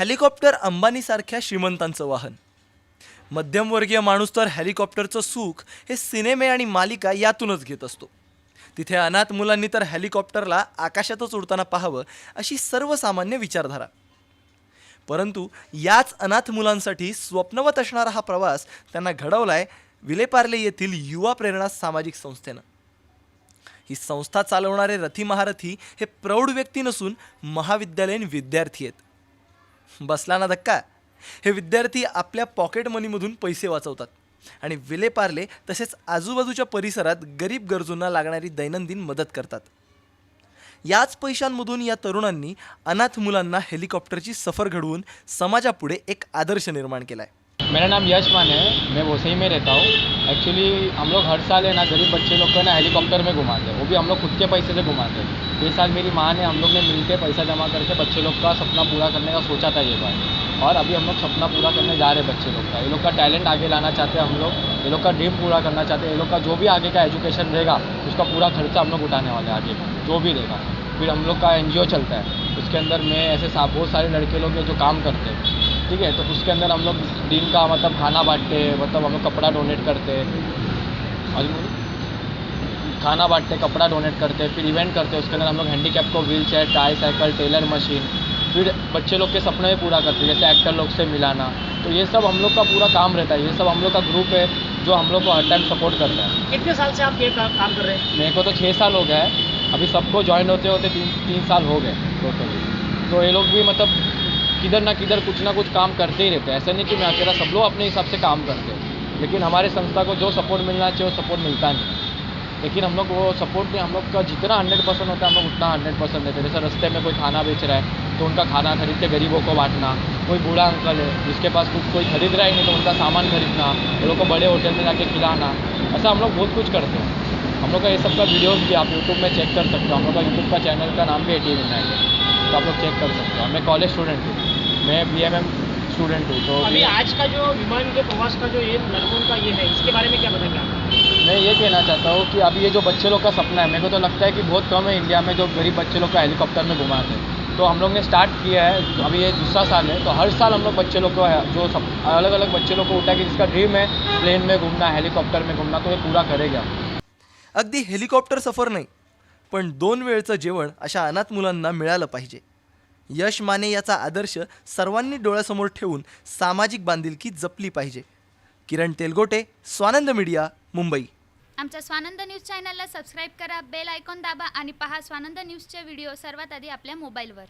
Helicopter अंबानीसारख्या श्रीमंतांचं वाहन. मध्यमवर्गीय माणूस तर हेलिकॉप्टरचं सुख हे सिनेमे आणि मालिका यातूनच घेत असतो. तिथे अनाथ मुलांनी तर हेलिकॉप्टरला आकाशातच उडताना पाहावं अशी सर्वसामान्य विचारधारा. परंतु याच अनाथ मुलांसाठी स्वप्नवत असणारा हा प्रवास त्यांना घडवलाय विलेपार्ले येथील युवा प्रेरणा सामाजिक संस्थेनं. ही संस्था चालवणारे रथी महारथी हे प्रौढ व्यक्ती नसून महाविद्यालयीन विद्यार्थी आहेत. बसला ना धक्का. हे विद्यार्थी आपल्या पॉकेट मनीमधून पैसे वाचवतात आणि विलेपार्ले तसेच आजूबाजूच्या परिसरात गरीब गरजूंना लागणारी दैनंदिन मदत करतात. याच पैशांमधून या तरुणांनी अनाथ मुलांना हेलिकॉप्टरची सफर घडवून समाजापुढे एक आदर्श निर्माण केलाय. मेरा नाम यश मान है, मैं वसई में रहता हूँ। एक्चुअली हम लोग हर साल है ना गरीब बच्चे लोग को ना हेलीकॉप्टर में घुमाते हैं, वो भी हम लोग खुद के पैसे से घुमाते हैं। ये साल मेरी माँ ने हम लोग ने मिलकर पैसा जमा करके बच्चे लोग का सपना पूरा करने का सोचा था ये बार, और अभी हम लोग सपना पूरा करने जा रहे हैं बच्चे लोग का। ये लोग का टैलेंट आगे लाना चाहते हैं हम लोग, ये लोग का ड्रीम पूरा करना चाहते हैं। ये लोग का जो भी आगे का एजुकेशन रहेगा उसका पूरा खर्चा हम लोग उठाने वाले हैं आगे जो भी रहेगा। फिर हम लोग का NGO चलता है, उसके अंदर में ऐसे बहुत सारे लड़के लोग हैं जो काम करते हैं, ठीक है। तो उसके अंदर हम लोग दिन का मतलब खाना बांटते हैं, मतलब हम लोग कपड़ा डोनेट करते हैं और खाना बांटते कपड़ा डोनेट करते हैं। फिर इवेंट करते हैं, उसके अंदर हम लोग हैंडीकैप को wheel chair, tricycle, tailor machine, फिर बच्चे लोग के सपने भी पूरा करते हैं, जैसे एक्टर लोग से मिलाना। तो ये सब हम लोग का पूरा काम रहता है। ये सब हम लोग का ग्रुप है जो हम लोग को हर टाइम सपोर्ट करता है। कितने साल से आप ये काम कर रहे हैं? मेरे को तो 6 साल हो गया है, अभी सबको ज्वाइन होते होते 3 साल हो गए टोटली। तो ये लोग भी मतलब किधर ना किधर कुछ ना कुछ काम करते ही रहते हैं। ऐसा नहीं कि मैं अकेला, सब लोग अपने हिसाब से काम करते हैं, लेकिन हमारे संस्था को जो सपोर्ट मिलना चाहिए वो सपोर्ट मिलता नहीं। लेकिन हम लोग वो सपोर्ट नहीं, हम लोग का जितना 100% होता है हम लोग उतना 100% देते हैं। जैसे रास्ते में कोई खाना बेच रहा है तो उनका खाना खरीद के गरीबों को बांटना, कोई बूढ़ा अंकल है जिसके पास कुछ कोई खरीद रहा ही नहीं तो उनका सामान खरीदना, वो लोग को बड़े होटल में जाके खिलाना, ऐसा हम लोग बहुत कुछ करते हैं। हम लोग का ये सब का वीडियोस भी आप यूट्यूब में चेक कर सकते हो। हम लोग का यूट्यूब का चैनल का नाम भी AT विनायक है, तो आप लोग चेक कर सकते हो। मैं कॉलेज स्टूडेंट हूँ, मैं BMM स्टूडेंट हूँ। तो अभी आज का जो विमान के प्रवास का जो ये लड़कों का ये है, इसके बारे में क्या बताएंगे आप? मैं ये कहना चाहता हूँ कि अभी ये जो बच्चे लोग का सपना है, मेरे को तो लगता है कि बहुत कम है इंडिया में जो गरीब बच्चे लोग का हेलीकॉप्टर में घुमाते हैं। तो हम लोग ने स्टार्ट किया है, अभी ये दूसरा साल है, तो हर साल हम लोग बच्चे लोग को जो अलग अलग बच्चे लोग को उठा कि जिसका ड्रीम है प्लेन में घूमना, हेलीकॉप्टर में घूमना, तो ये पूरा करेगा। अगदी हेलिकॉप्टर सफर नाही, पण 2 वेळचं जेवण अशा अनाथ मुलांना मिळालं पाहिजे. यश माने याचा आदर्श सर्वांनी डोळ्यासमोर ठेवून सामाजिक बांधिलकी जपली पाहिजे. किरण तेलगोटे, स्वानंद मीडिया, मुंबई. आमच्या स्वानंद न्यूज चॅनलला सबस्क्राईब करा, बेल आयकॉन दाबा आणि पहा स्वानंद न्यूजचे व्हिडिओ सर्वात आधी आपल्या मोबाईलवर.